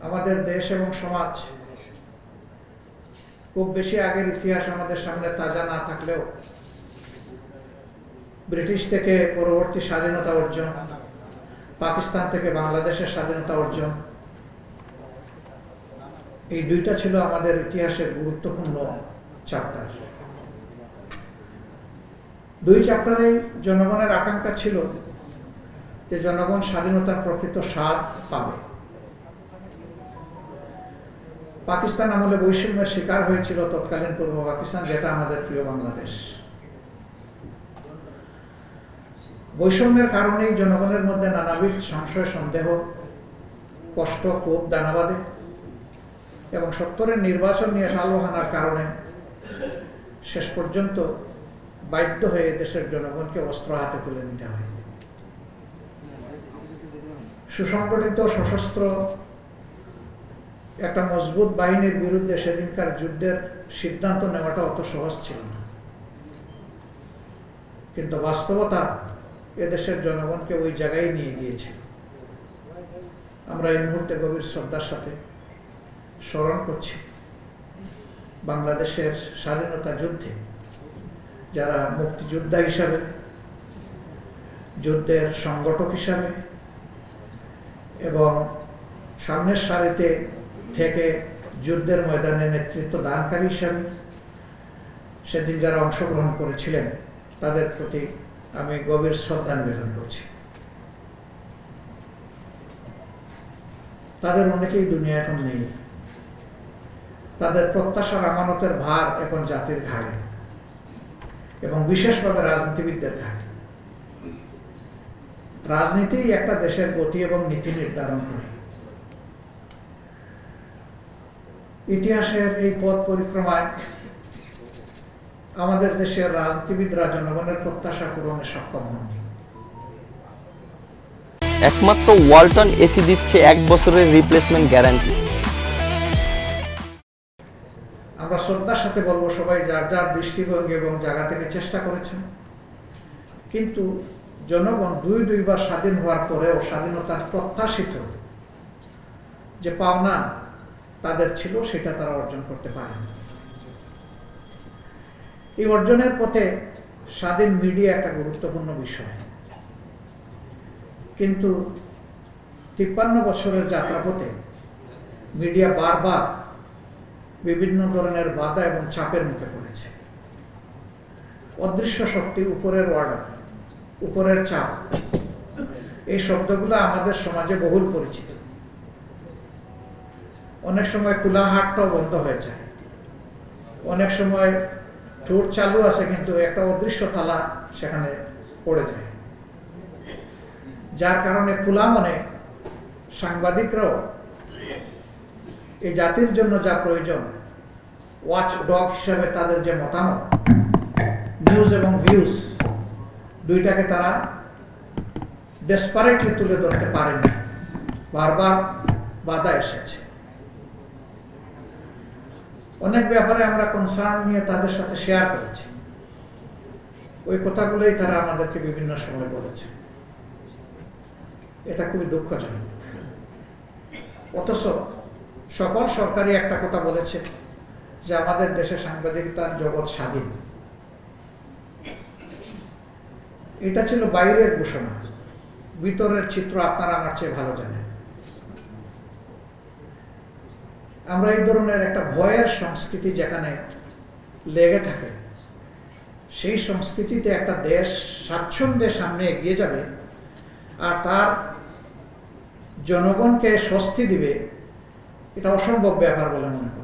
আমাদের দেশ এবং সমাজ খুব বেশি আগের ইতিহাস আমাদের সামনে তাজা না থাকলেও ব্রিটিশ থেকে পরবর্তী স্বাধীনতা অর্জন, পাকিস্তান থেকে বাংলাদেশের স্বাধীনতা অর্জন, এই দুইটা ছিল আমাদের ইতিহাসের গুরুত্বপূর্ণ চ্যাপ্টার। দুই চ্যাপ্টারেই জনগণের আকাঙ্ক্ষা ছিল যে জনগণ স্বাধীনতার প্রকৃত স্বাদ পাবে। পাকিস্তান আমলে বৈষম্যের শিকার হয়েছিল তৎকালীন পূর্ব পাকিস্তান, যেটা আমাদের প্রিয় বাংলাদেশ। বৈষম্যের কারণেই জনগণের মধ্যে নানাবিধ সংশয়, সন্দেহ, কষ্ট, ক্ষোভ দানা বাঁধে এবং ৭০-এর নির্বাচন নিয়ে টালবাহানার কারণে শেষ পর্যন্ত বাধ্য হয়ে দেশের জনগণকে অস্ত্র হাতে তুলে নিতে হয়। সুসংগঠিত সশস্ত্র একটা মজবুত বাহিনীর বিরুদ্ধে সেদিনকার যুদ্ধের সিদ্ধান্ত নেওয়াটা অত সহজ ছিল না, কিন্তু বাস্তবতা এদেশের জনগণকে ওই জায়গায় নিয়ে গিয়েছে। আমরা এই মুহূর্তে গভীর শ্রদ্ধার সাথে স্মরণ করছি বাংলাদেশের স্বাধীনতা যুদ্ধে যারা মুক্তিযোদ্ধা হিসাবে, যুদ্ধের সংগঠক হিসাবে এবং সামনের সারিতে থেকে যুদ্ধের ময়দানে নেতৃত্ব দানকারী হিসাবে সেদিন যারা অংশগ্রহণ করেছিলেন তাদের প্রতি আমি গভীর শ্রদ্ধা নিবেদন করছি। তাদের অনেকেই দুনিয়া এখন নেই। তাদের প্রত্যাশার আমানতের ভার এখন জাতির ঘাড়ে এবং বিশেষভাবে রাজনীতিবিদদের ঘাড়ে। রাজনীতি একটা দেশের গতি এবং নীতি নির্ধারণ করে। ইতিহাসের এই পথ পরিক্রমায় আমাদের দেশের রাজনীতিবিদরা জনগণের প্রত্যাশা পূরণে সক্ষম হননি। একমাত্র ওয়ালটন এসি দিচ্ছে 1 বছরের রিপ্লেসমেন্ট গ্যারান্টি। আমরা শ্রদ্ধার সাথে বলবো, সবাই যার যার দৃষ্টিভঙ্গি এবং জায়গা থেকে চেষ্টা করেছেন, কিন্তু জনগণ দুইবার স্বাধীন হওয়ার পরেও স্বাধীনতার প্রত্যাশিত যে পাওনা তাদের ছিল সেটা তারা অর্জন করতে পারেন। এই অর্জনের পথে স্বাধীন মিডিয়া একটা গুরুত্বপূর্ণ বিষয়, কিন্তু ৫৩ বছরের যাত্রাপথে মিডিয়া বারবার বিভিন্ন ধরনের বাধা এবং চাপের মুখে পড়েছে। অদৃশ্য শক্তি, উপরের অর্ডার, উপরের চাপ, এই শব্দগুলো আমাদের সমাজে বহুল পরিচিত। অনেক সময় খোলা হাটটাও বন্ধ হয়ে যায়, অনেক সময় ঠোঁট চালু আছে কিন্তু একটা অদৃশ্য তালা সেখানে পড়ে যায়, যার কারণে খোলা মনে সাংবাদিকরাও এই জাতির জন্য যা প্রয়োজন, ওয়াচ ডগ হিসাবে তাদের যে মতামত, নিউজ এবং ভিউজ, দুইটাকে তারা ডেসপারেটলি তুলে ধরতে পারেনি। বারবার বাধা এসেছে। অনেক ব্যাপারে আমরা কনসার্ন নিয়ে তাদের সাথে শেয়ার করেছি, ওই কথাগুলোই তারা আমাদেরকে বিভিন্ন সময় বলেছে। এটা খুবই দুঃখজনক। অথচ সকল সরকারই একটা কথা বলেছে যে আমাদের দেশে সাংবাদিকতার জগৎ স্বাধীন। এটা ছিল বাইরের ঘোষণা, ভিতরের চিত্র আপনারা আমার চেয়ে ভালো জানেন। আমরা এই ধরনের একটা ভয়ের সংস্কৃতি যেখানে লেগে থাকে, সেই সংস্কৃতিতে একটা দেশ স্বাচ্ছন্দ্যে সামনে এগিয়ে যাবে আর তার জনগণকে স্বস্তি দিবে, এটা অসম্ভব ব্যাপার বলে মনে করি।